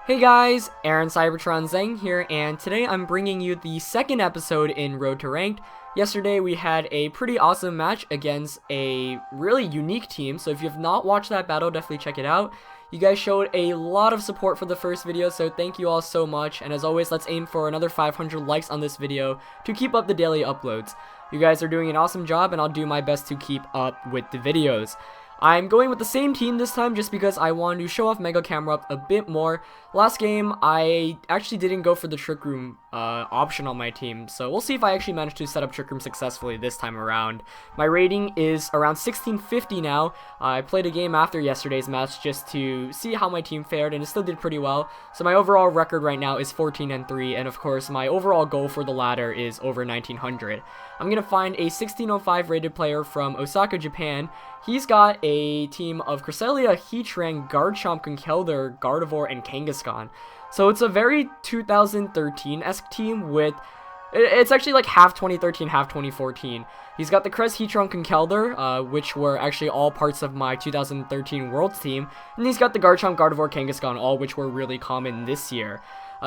Hey guys, Aaron Cybertron Zeng here, and today I'm bringing you the second episode in Road to Ranked. Yesterday we had a pretty awesome match against a really unique team, so if you have not watched that battle, definitely check it out. You guys showed a lot of support for the first video, so thank you all so much, and as always, let's aim for another 500 likes on this video to keep up the daily uploads. You guys are doing an awesome job, and I'll do my best to keep up with the videos. I'm going with the same team this time just because I wanted to show off Mega Camerupt a bit more. Last game, I actually didn't go for the Trick Room option on my team, so we'll see if I actually managed to set up Trick Room successfully this time around. My rating is around 1650 now. I played a game after yesterday's match just to see how my team fared, and it still did pretty well. So my overall record right now is 14-3, and of course my overall goal for the ladder is over 1900. I'm going to find a 1605 rated player from Osaka, Japan. He's got a team of Cresselia, Heatran, Garchomp, Conkeldurr, Gardevoir, and Kangaskhan. So it's a very 2013-esque team with... It's actually like half 2013, half 2014. He's got the Cress, Heatran, Conkeldurr, which were actually all parts of my 2013 Worlds team. And he's got the Garchomp, Gardevoir, Kangaskhan, all which were really common this year.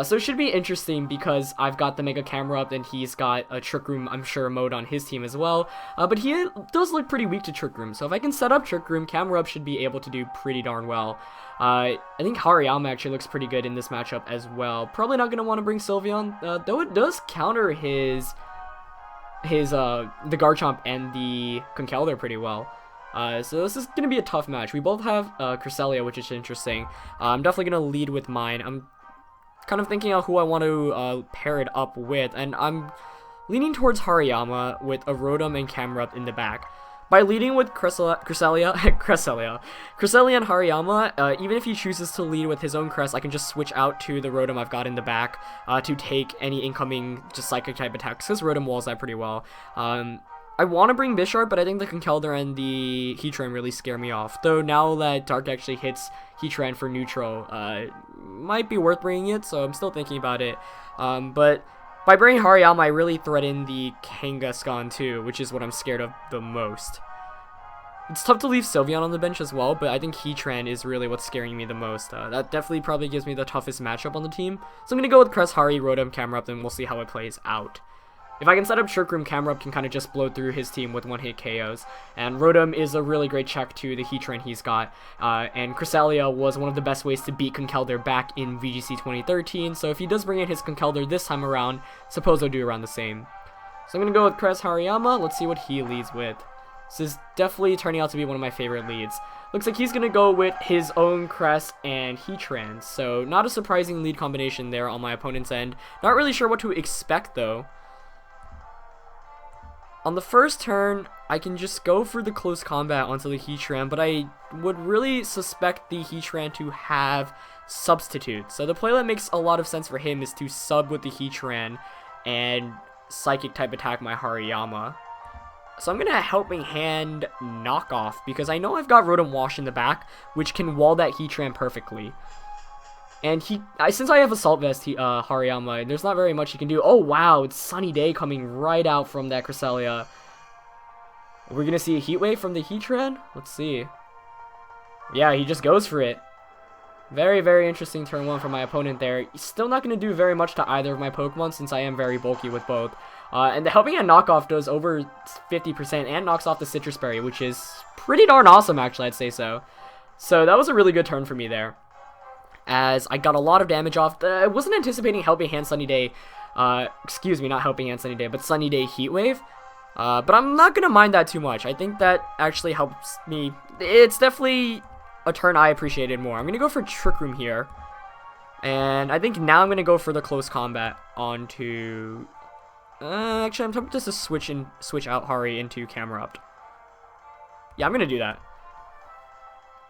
So it should be interesting because I've got the Mega Camerupt and he's got a Trick Room, I'm sure, mode on his team as well. But he does look pretty weak to Trick Room, so if I can set up Trick Room, Camerupt should be able to do pretty darn well. I think Hariyama actually looks pretty good in this matchup as well. Probably not going to want to bring Sylveon, though it does counter the Garchomp and the Conkeldurr pretty well. So this is going to be a tough match. We both have Cresselia, which is interesting. I'm definitely going to lead with mine. I'm kind of thinking of who I want to pair it up with, and I'm leaning towards Hariyama with a Rotom and Camerupt in the back. By leading with Cresselia and Hariyama, even if he chooses to lead with his own Cress, I can just switch out to the Rotom I've got in the back to take any incoming just Psychic type attacks, because Rotom walls that pretty well. I want to bring Bisharp, but I think the Conkeldurr and the Heatran really scare me off. Though now that Dark actually hits Heatran for neutral, might be worth bringing it, so I'm still thinking about it. But by bringing Hariyama, I really threaten the Kangaskhan too, which is what I'm scared of the most. It's tough to leave Sylveon on the bench as well, but I think Heatran is really what's scaring me the most. That definitely probably gives me the toughest matchup on the team. So I'm going to go with Cress, Hari, Rotom, Camerupt, and we'll see how it plays out. If I can set up Trick Room, Camerupt can kind of just blow through his team with one-hit KOs. And Rotom is a really great check to the Heatran he's got. And Cresselia was one of the best ways to beat Conkeldurr back in VGC 2013. So if he does bring in his Conkeldurr this time around, suppose I'll do around the same. So I'm going to go with Cress Hariyama. Let's see what he leads with. This is definitely turning out to be one of my favorite leads. Looks like he's going to go with his own Cress and Heatran. So not a surprising lead combination there on my opponent's end. Not really sure what to expect though. On the first turn, I can just go for the close combat onto the Heatran, but I would really suspect the Heatran to have substitutes. So the play that makes a lot of sense for him is to sub with the Heatran and Psychic type attack my Hariyama. So I'm going to Helping Hand knockoff because I know I've got Rotom Wash in the back, which can wall that Heatran perfectly. And since I have Assault Vest, Hariyama, there's not very much he can do. Oh, wow, it's Sunny Day coming right out from that Cresselia. We're going to see a Heat Wave from the Heatran? Let's see. Yeah, he just goes for it. Very, very interesting turn one from my opponent there. He's still not going to do very much to either of my Pokemon since I am very bulky with both. And the Helping Hand knockoff does over 50% and knocks off the Citrus Berry, which is pretty darn awesome, actually, I'd say so. So that was a really good turn for me there, as I got a lot of damage off. I wasn't anticipating Helping Hand Sunny Day, excuse me, not Helping Hand Sunny Day, but Sunny Day Heat Wave. But I'm not going to mind that too much. I think that actually helps me. It's definitely a turn I appreciated more. I'm going to go for Trick Room here. And I think now I'm going to go for the close combat onto... actually, I'm tempted to switch out Hari into Camerupt. Yeah, I'm going to do that.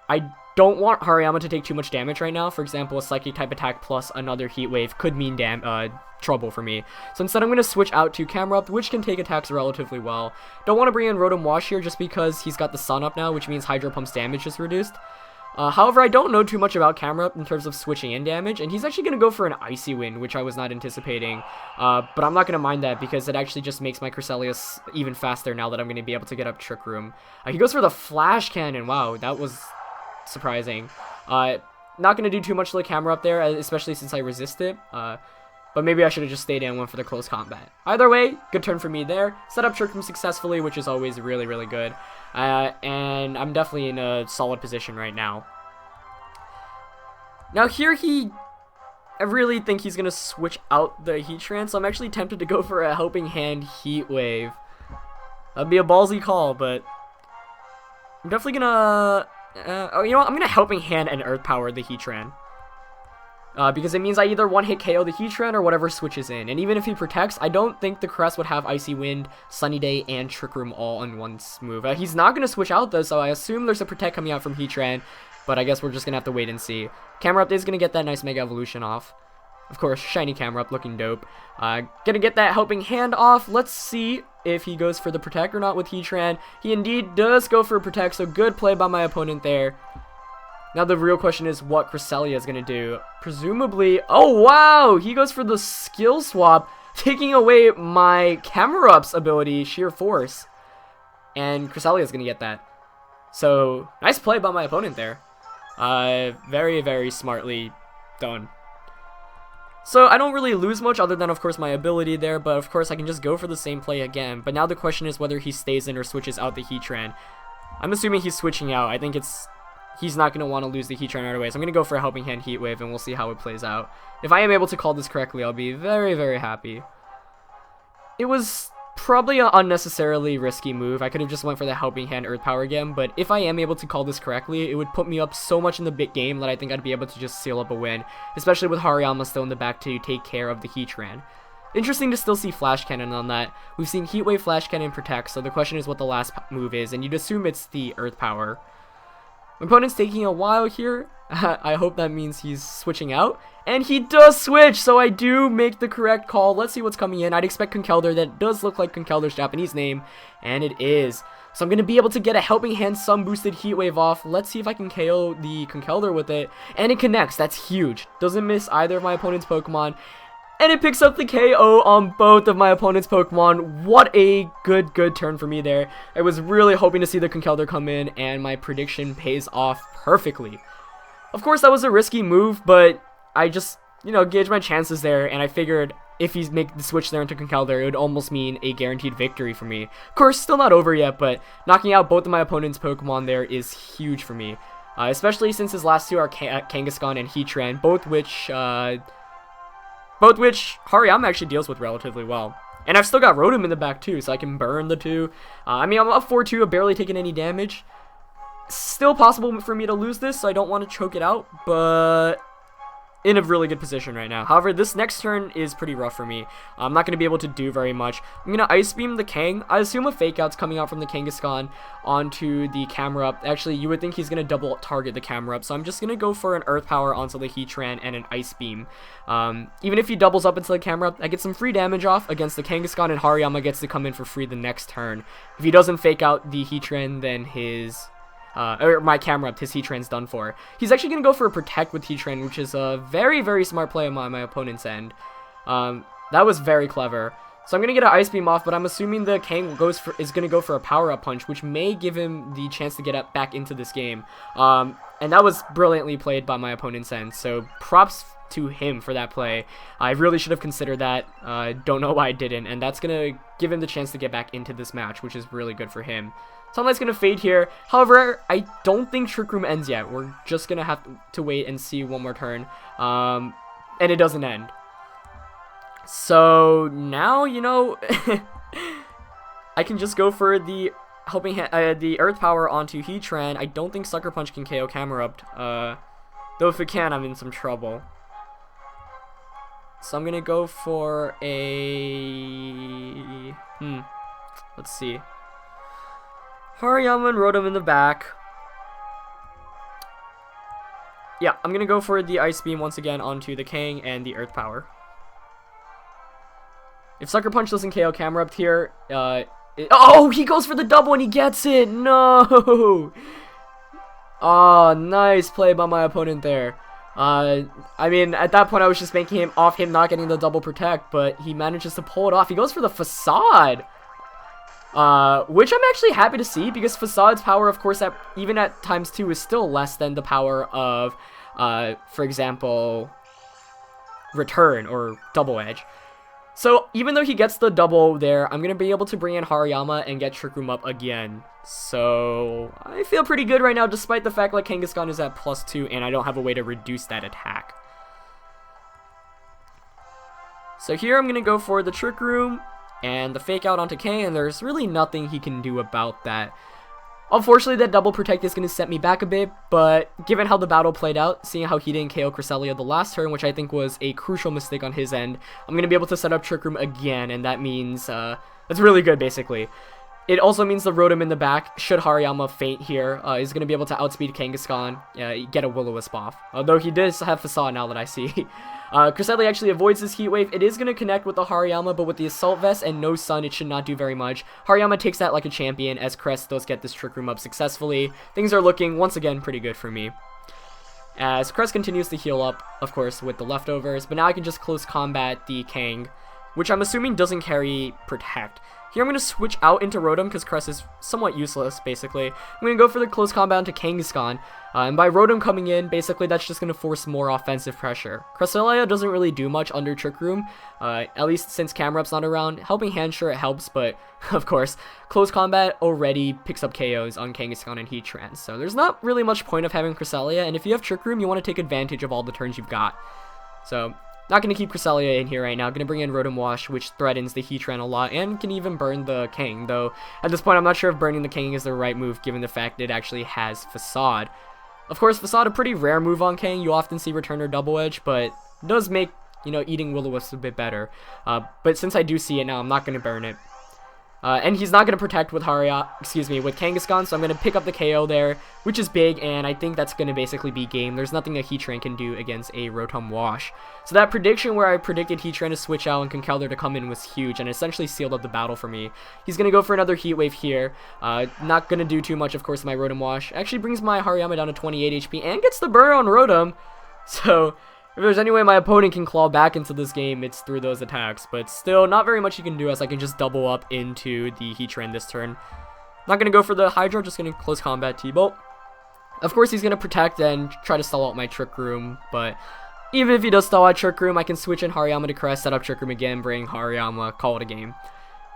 I don't want Hariyama to take too much damage right now. For example, a Psychic type attack plus another Heat Wave could mean trouble for me. So instead I'm going to switch out to Camerupt, which can take attacks relatively well. Don't want to bring in Rotom Wash here just because he's got the Sun up now, which means Hydro Pump's damage is reduced. However, I don't know too much about Camerupt in terms of switching in damage, and he's actually going to go for an Icy Wind, which I was not anticipating. But I'm not going to mind that because it actually just makes my Cresselia even faster now that I'm going to be able to get up Trick Room. He goes for the Flash Cannon. Wow, that was surprising. not going to do too much to the camera up there, especially since I resist it. But maybe I should have just stayed in and went for the close combat. Either way, good turn for me there. Set up Trick Room successfully, which is always really, really good. And I'm definitely in a solid position right now. Now here I really think he's going to switch out the Heatran, so I'm actually tempted to go for a Helping Hand Heat Wave. That'd be a ballsy call, but I'm definitely going to... oh, you know what? I'm going to Helping Hand and Earth Power the Heatran. Because it means I either one-hit KO the Heatran or whatever switches in. And even if he protects, I don't think the Caress would have Icy Wind, Sunny Day, and Trick Room all on one move. He's not going to switch out though, so I assume there's a Protect coming out from Heatran. But I guess we're just going to have to wait and see. Camerupt is going to get that nice Mega Evolution off. Of course, shiny Camerupt looking dope. Gonna get that Helping Hand off. Let's see if he goes for the Protect or not with Heatran. He indeed does go for a Protect, so good play by my opponent there. Now the real question is what Cresselia is going to do. Presumably... Oh, wow! He goes for the Skill Swap, taking away my Camerupt's ability, Sheer Force. And Cresselia is going to get that. So, nice play by my opponent there. Very, very smartly done. So, I don't really lose much other than, of course, my ability there. But, of course, I can just go for the same play again. But now the question is whether he stays in or switches out the Heatran. I'm assuming he's switching out. I think he's not going to want to lose the Heatran right away. So I'm going to go for a Helping Hand Heat Wave, and we'll see how it plays out. If I am able to call this correctly, I'll be very, very happy. It was probably an unnecessarily risky move. I could have just went for the Helping Hand Earth Power again, but if I am able to call this correctly, it would put me up so much in the big game that I think I'd be able to just seal up a win, especially with Hariyama still in the back to take care of the Heatran. Interesting to still see Flash Cannon on that. We've seen Heat Wave, Flash Cannon, Protect, so the question is what the last move is, and you'd assume it's the Earth Power. My opponent's taking a while here. I hope that means he's switching out. And he does switch, so I do make the correct call. Let's see what's coming in. I'd expect Conkeldurr. That does look like Conkeldurr's Japanese name, and it is. So I'm going to be able to get a Helping Hand Sun Boosted Heat Wave off. Let's see if I can KO the Conkeldurr with it. And it connects. That's huge. Doesn't miss either of my opponent's Pokemon. And it picks up the KO on both of my opponent's Pokemon. What a good turn for me there. I was really hoping to see the Conkeldurr come in, and my prediction pays off perfectly. Of course, that was a risky move, but I just, gauged my chances there, and I figured if he's make the switch there into Conkeldurr, it would almost mean a guaranteed victory for me. Of course, still not over yet, but knocking out both of my opponent's Pokemon there is huge for me. Especially since his last two are Kangaskhan and Heatran, both which Hariyama actually deals with relatively well. And I've still got Rotom in the back too, so I can burn the two. I mean, I'm up 4-2, I've barely taken any damage. Still possible for me to lose this, so I don't want to choke it out, but in a really good position right now. However, this next turn is pretty rough for me. I'm not going to be able to do very much. I'm going to Ice Beam the Kang. I assume a Fake Out's coming out from the Kangaskhan onto the Camerupt. Actually, you would think he's going to double target the Camerupt, so I'm just going to go for an Earth Power onto the Heatran and an Ice Beam. Even if he doubles up into the Camerupt, I get some free damage off against the Kangaskhan, and Hariyama gets to come in for free the next turn. If he doesn't Fake Out the Heatran, then or my Camerupt, his Heatran's done for. He's actually going to go for a Protect with Heatran, which is a very, very smart play on my opponent's end. That was very clever. So I'm going to get an Ice Beam off, but I'm assuming the Kang is going to go for a Power-Up Punch, which may give him the chance to get back into this game. And that was brilliantly played by my opponent's end, so props to him for that play. I really should have considered that. Don't know why I didn't, and that's going to give him the chance to get back into this match, which is really good for him. Sunlight's going to fade here. However, I don't think Trick Room ends yet. We're just going to have to wait and see one more turn. And it doesn't end. So now, I can just go for the the Earth Power onto Heatran. I don't think Sucker Punch can KO Camerupt. Though if it can, I'm in some trouble. So I'm going to go for a... Let's see. Hariyama and Rotom in the back. Yeah, I'm going to go for the Ice Beam once again onto the Kang and the Earth Power. If Sucker Punch doesn't KO Camerupt here, oh, he goes for the double and he gets it! No! Oh, nice play by my opponent there. I mean, at that point I was just making him off him not getting the double Protect, but he manages to pull it off. He goes for the Facade! Which I'm actually happy to see, because Facade's power, of course, even at times 2 is still less than the power of for example, Return or Double Edge. So even though he gets the double there, I'm going to be able to bring in Hariyama and get Trick Room up again. So I feel pretty good right now, despite the fact like Kangaskhan is at +2 and I don't have a way to reduce that attack. So here I'm going to go for the Trick Room and the Fake Out onto K, and there's really nothing he can do about that. Unfortunately, that double protect is going to set me back a bit, but given how the battle played out, seeing how he didn't KO Cresselia the last turn, which I think was a crucial mistake on his end, I'm going to be able to set up Trick Room again, and that means that's really good, basically. It also means the Rotom in the back, should Hariyama faint here, is going to be able to outspeed Kangaskhan, get a Will-O-Wisp off. Although he does have Facade now that I see. Cresselia actually avoids this Heat Wave. It is going to connect with the Hariyama, but with the Assault Vest and no Sun, it should not do very much. Hariyama takes that like a champion, as Crest does get this Trick Room up successfully. Things are looking, once again, pretty good for me. As Crest continues to heal up, of course, with the leftovers, but now I can just close combat the Kang, which I'm assuming doesn't carry Protect. Here I'm going to switch out into Rotom because Crest is somewhat useless, basically. I'm going to go for the close combat into Kangaskhan, and by Rotom coming in, basically that's just going to force more offensive pressure. Cresselia doesn't really do much under Trick Room, at least since Camerupt's not around. Helping Hand, sure, it helps, but of course, close combat already picks up KOs on Kangaskhan and Heatran, so there's not really much point of having Cresselia, and if you have Trick Room, you want to take advantage of all the turns you've got. So not going to keep Cresselia in here right now. Going to bring in Rotom Wash, which threatens the Heatran a lot, and can even burn the Kang, though at this point I'm not sure if burning the Kang is the right move, given the fact it actually has Facade. Of course, Facade, a pretty rare move on Kang. You often see Return or Double Edge, but it does make, you know, eating Will-O-Wisp a bit better. But since I do see it now, I'm not going to burn it. And he's not going to protect with with Kangaskhan, so I'm going to pick up the KO there, which is big, and I think that's going to basically be game. There's nothing a Heatran can do against a Rotom Wash. So that prediction where I predicted Heatran to switch out and Conkeldurr to come in was huge, and essentially sealed up the battle for me. He's going to go for another Heat Wave here. Not going to do too much, of course, with my Rotom Wash. Actually brings my Hariyama down to 28 HP, and gets the burn on Rotom. So if there's any way my opponent can claw back into this game, it's through those attacks. But still, not very much you can do, as I can just double up into the Heatran this turn. Not going to go for the Hydro, just going to close combat T-Bolt. Of course, he's going to protect and try to stall out my Trick Room, but even if he does stall out Trick Room, I can switch in Hariyama to Crest, set up Trick Room again, bring Hariyama, call it a game.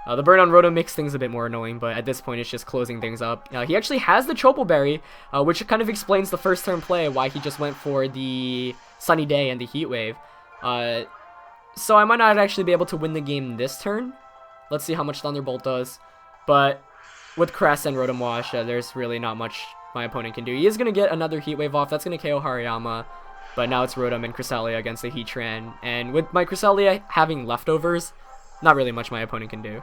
The burn on Rotom makes things a bit more annoying, but at this point it's just closing things up. He actually has the Chople Berry, which kind of explains the first turn play, why he just went for the Sunny Day and the Heat Wave. So I might not actually be able to win the game this turn. Let's see how much Thunderbolt does. But with Crest and Rotom Wash, there's really not much my opponent can do. He is going to get another Heat Wave off. That's going to KO Hariyama. But now it's Rotom and Cresselia against the Heatran. And with my Cresselia having leftovers, not really much my opponent can do.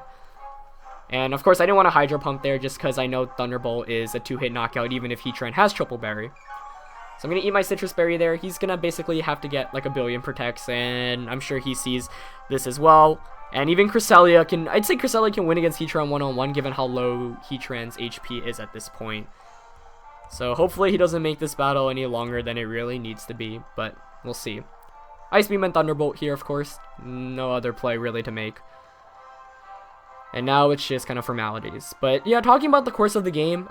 And of course, I didn't want to Hydro Pump there just because I know Thunderbolt is a 2-hit knockout even if Heatran has Triple Berry. So I'm going to eat my Citrus Berry there. He's going to basically have to get like a billion protects, and I'm sure he sees this as well. And even Cresselia can, I'd say Cresselia can win against Heatran one-on-one given how low Heatran's HP is at this point. So hopefully he doesn't make this battle any longer than it really needs to be, but we'll see. Ice Beam and Thunderbolt here, of course. No other play really to make. And now it's just kind of formalities. But yeah, talking about the course of the game,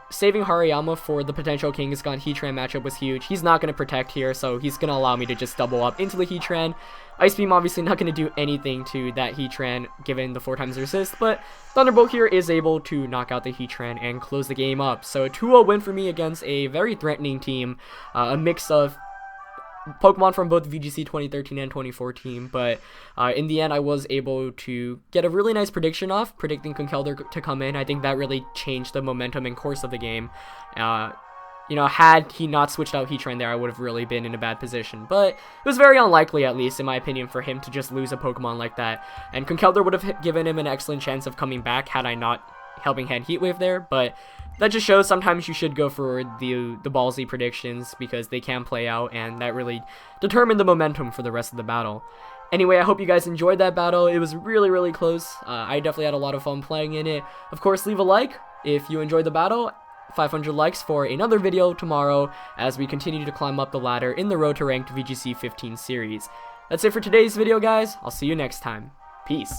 saving Hariyama for the potential Kangaskhan Heatran matchup was huge. He's not going to protect here, so he's going to allow me to just double up into the Heatran. Ice Beam obviously not going to do anything to that Heatran given the 4x resist, but Thunderbolt here is able to knock out the Heatran and close the game up. So a 2-0 win for me against a very threatening team, a mix of Pokemon from both VGC 2013 and 2014, but in the end I was able to get a really nice prediction off, predicting Conkeldurr to come in. I think that really changed the momentum and course of the game. You know, had he not switched out Heatran there, I would have really been in a bad position, but it was very unlikely, at least in my opinion, for him to just lose a Pokemon like that, and Conkeldurr would have given him an excellent chance of coming back had I not Helping Hand Heat Wave there, but that just shows sometimes you should go for the ballsy predictions because they can play out, and that really determined the momentum for the rest of the battle. Anyway, I hope you guys enjoyed that battle. It was really, really close. I definitely had a lot of fun playing in it. Of course, leave a like if you enjoyed the battle. 500 likes for another video tomorrow as we continue to climb up the ladder in the Road to Ranked VGC 15 series. That's it for today's video, guys. I'll see you next time. Peace.